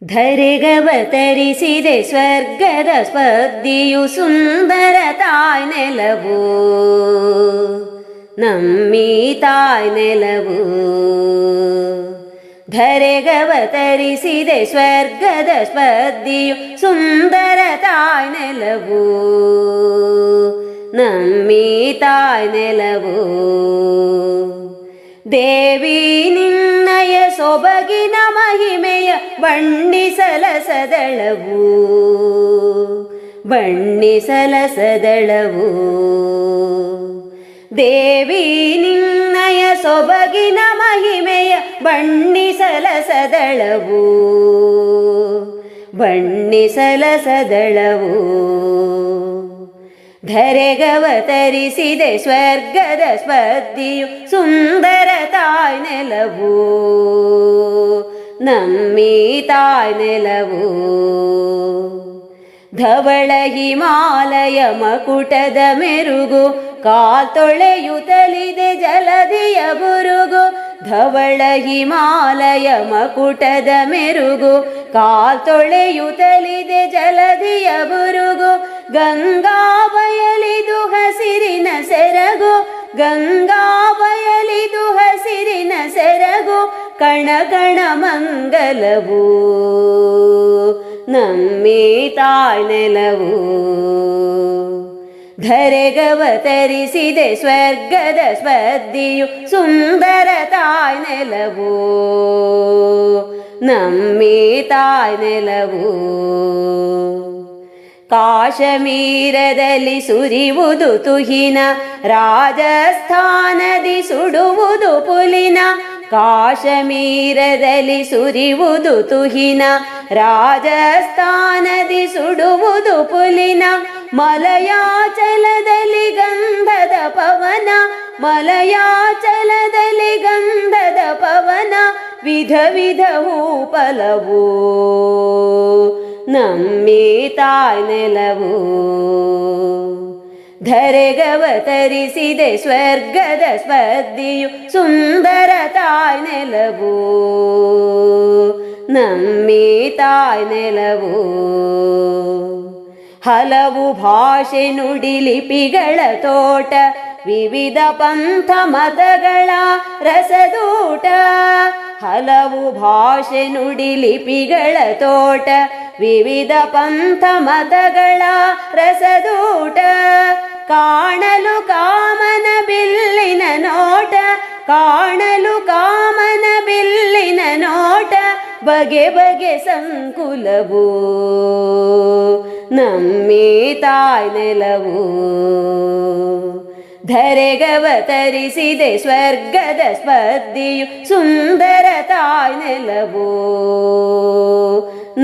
ಧರೆಗವತರಿಸಿದೆ ಸ್ವರ್ಗದ ಸ್ಪರ್ಧಿಯು ಸುಂದರ ತಾಯ್ ನೆಲವು, ನಮ್ಮೀ ತಾಯ್ ನೆಲವು. ಧರೆಗವತರಿಸಿದೆ ಸ್ವರ್ಗದ ಸ್ಪರ್ಧಿಯು ಸುಂದರ ತಾಯ್ ನೆಲವು, ನಮ್ಮೀ ತಾಯ್ ನೆಲವು. ದೇವಿ ನಿನ್ನಯ ಸೊಬಗಿನ ಮಹಿಮೆಯ ಬಣ್ಣಿಸಲಸದಳವು, ಬಣ್ಣಿಸಲಸದಳವು. ದೇವಿ ನಿನ್ನಯ ಸೊಬಗಿನ ಮಹಿಮೆಯ ಬಣ್ಣಿಸಲಸದಳವು, ಬಣ್ಣಿಸಲಸದಳವು. ಧರೆಗವತರಿಸಿದೆ ಸ್ವರ್ಗದ ಸ್ಪರ್ಧಿಯು ಸುಂದರ ತಾಯ್ ನೆಲವು, ನಮ್ಮೀ ತಾಯ್ ನೆಲವು. ಧವಳ ಹಿಮಾಲಯ ಮಕುಟದ ಮೆರುಗು ಕಾಲ್ತೊಳೆಯುತ್ತಲಿದೆ ಜಲಧಿಯ ಬುರುಗು. ಧವಳ ಹಿಮಾಲಯ ಮಕುಟದ ಮೆರುಗು ಕಾಲ್ತೊಳೆಯುತ್ತಲಿದೆ ಜಲಧಿಯ ಬುರುಗು. ಗಂಗಾ ಬಯಲಿದು ಹಸಿರಿನ ಸೆರಗು, ಗಂಗಾ ಬಯಲಿದು ಹಸಿರಿನ ಸೆರಗು. ಕಣ ಕಣ ಮಂಗಲವು, ನಮ್ಮೀ ತಾಯ್ ನೆಲವು. ಧರೆಗವತರಿಸಿದೆ ಸ್ವರ್ಗದ ಸ್ಪರ್ಧಿಯು ಸುಂದರ ತಾಯ್ ನೆಲವು, ನಮ್ಮೀ ತಾಯ್ ನೆಲವು. ಕಾಶ್ಮೀರದಲ್ಲಿ ಸುರಿಯುವುದು ತುಹಿನ, ರಾಜಸ್ಥಾನದಿ ಸುಡುವುದು ಪುಲಿನ. ಕಾಶ್ಮೀರದಲ್ಲಿ ಸುರಿಯುವುದು ತುಹಿನ, ರಾಜಸ್ಥಾನದಿ ಸುಡುವುದು ಪುಲಿನ. ಮಲಯಾಚಲದಲ್ಲಿ ಗಂಧದ ಪವನ, ಮಲಯಾಚಲದಲ್ಲಿ ಗಂಧದ ಪವನ. ವಿಧ ವಿಧ ಹೂಫಲವು, ನಮ್ಮೀ ತಾಯ್ ನೆಲವು. ಧರೆಗವತರಿಸಿದೆ ಸ್ವರ್ಗದ ಸ್ಪರ್ಧಿಯು ಸುಂದರ ತಾಯ್ ನೆಲವು, ನಮ್ಮೀ ತಾಯ್ ನೆಲವು. ಹಲವು ಭಾಷೆ ನುಡಿಲಿಪಿಗಳ ತೋಟ, ವಿವಿಧ ಪಂಥ ಮತಗಳ ರಸದೂಟ. ಹಲವು ಭಾಷೆ ನುಡಿಲಿಪಿಗಳ ತೋಟ, ವಿವಿಧ ಪಂಥ ಮತಗಳ ರಸದೂಟ. ಕಾಣಲು ಕಾಮನ ಬಿಲ್ಲಿನ ನೋಟ, ಕಾಣಲು ಕಾಮನ ಬಿಲ್ಲಿನ ನೋಟ. ಬಗೆ ಬಗೆ ಸಂಕುಲವು, ನಮ್ಮೀ ತಾಯ್ ನೆಲವು. ಧರೆಗವತರಿಸಿದೆ ಸ್ವರ್ಗದ ಸ್ಪರ್ಧಿಯು ಸುಂದರ ತಾಯ್ ನೆಲವು,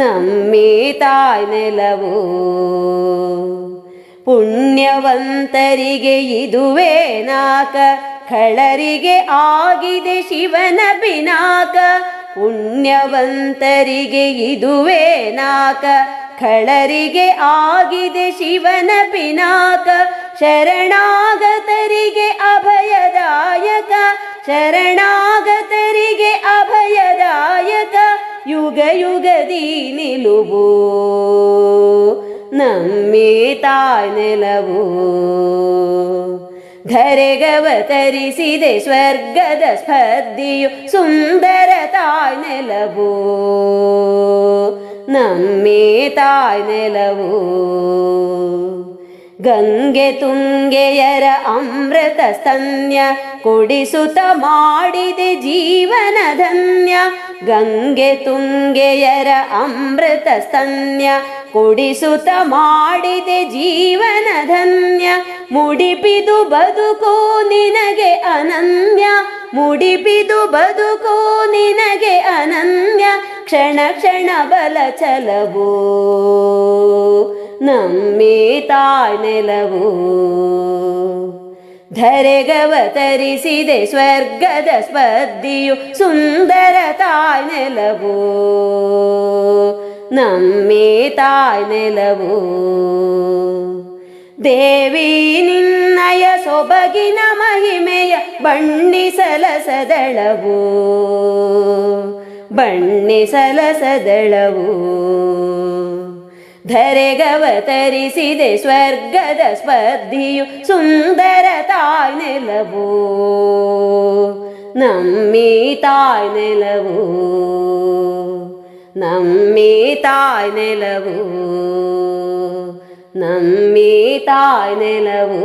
ನಮ್ಮೀ ತಾಯ್ ನೆಲವು. ಪುಣ್ಯವಂತರಿಗೆ ಇದುವೇ ನಾಕ, ಖಳರಿಗೆ ಆಗಿದೆ ಶಿವನ ಪಿನಾಕ. ಪುಣ್ಯವಂತರಿಗೆ ಇದುವೇ ನಾಕ, ಖಳರಿಗೆ ಆಗಿದೆ ಶಿವನ ಪಿನಾಕ. ಶರಣಾಗತರಿಗೆ ಅಭಯದಾಯಕ, ಶರಣಾಗತರಿಗೆ ಅಭಯದಾಯಕ. ಯುಗ ಯುಗದಿ ನಿಲುವು, ನಮ್ಮೀ ತಾಯ್ ನೆಲವು. ಧರೆಗವತರಿಸಿದೆ ಸ್ವರ್ಗದ ಸ್ಪರ್ಧಿಯು ಸುಂದರ ತಾಯ್ ನೆಲವು, ನಮ್ಮೀ ತಾಯ್ ನೆಲವು. ಗಂಗೆ ತುಂಗೆಯರ ಅಮೃತ ಸ್ತನ್ಯ ಕುಡಿಸುತ್ತ ಮಾಡಿದೆ ಜೀವನ ಧನ್ಯ. ಗಂಗೆ ತುಂಗೆಯರ ಅಮೃತ ಸ್ತನ್ಯ ಕುಡಿಸುತ್ತ ಮಾಡಿದೆ ಜೀವನ ಧನ್ಯ. ಮುಡಿಪಿದು ಬದುಕು ನಿನಗೆ ಅನನ್ಯ, ಮುಡಿಪಿದು ಬದುಕು ನಿನಗೆ ಅನನ್ಯ. ಕ್ಷಣ ಕ್ಷಣ ಬಲ ಚಲವು, ನಮ್ಮೀ ತಾಯ್ ನೆಲವು. ಧರೆಗವತರಿಸಿದೆ ಸ್ವರ್ಗದ ಸ್ಪರ್ಧಿಯು ಸುಂದರ ತಾಯ್ ನೆಲವು, ನಮ್ಮೀ ತಾಯ್ ನೆಲವು. ದೇವಿ ನಿನ್ನಯ ಸೊಬಗಿನ ಮಹಿಮೆಯ ಬಣ್ಣಿಸಲಸದಳವು, ಬಣ್ಣಿಸಲಸದಳವು ಧರೆಗವತರಿಸಿದೆ ಸ್ವರ್ಗದ ಸ್ಪರ್ಧಿಯು ಸುಂದರ ತಾಯ್ ನೆಲವು ನಮ್ಮಿ ತಾಯ್ ನೆಲವು ನಮ್ಮಿ ತಾಯ್ ನೆಲವು ನಮ್ಮಿ ತಾಯ್ ನೆಲವು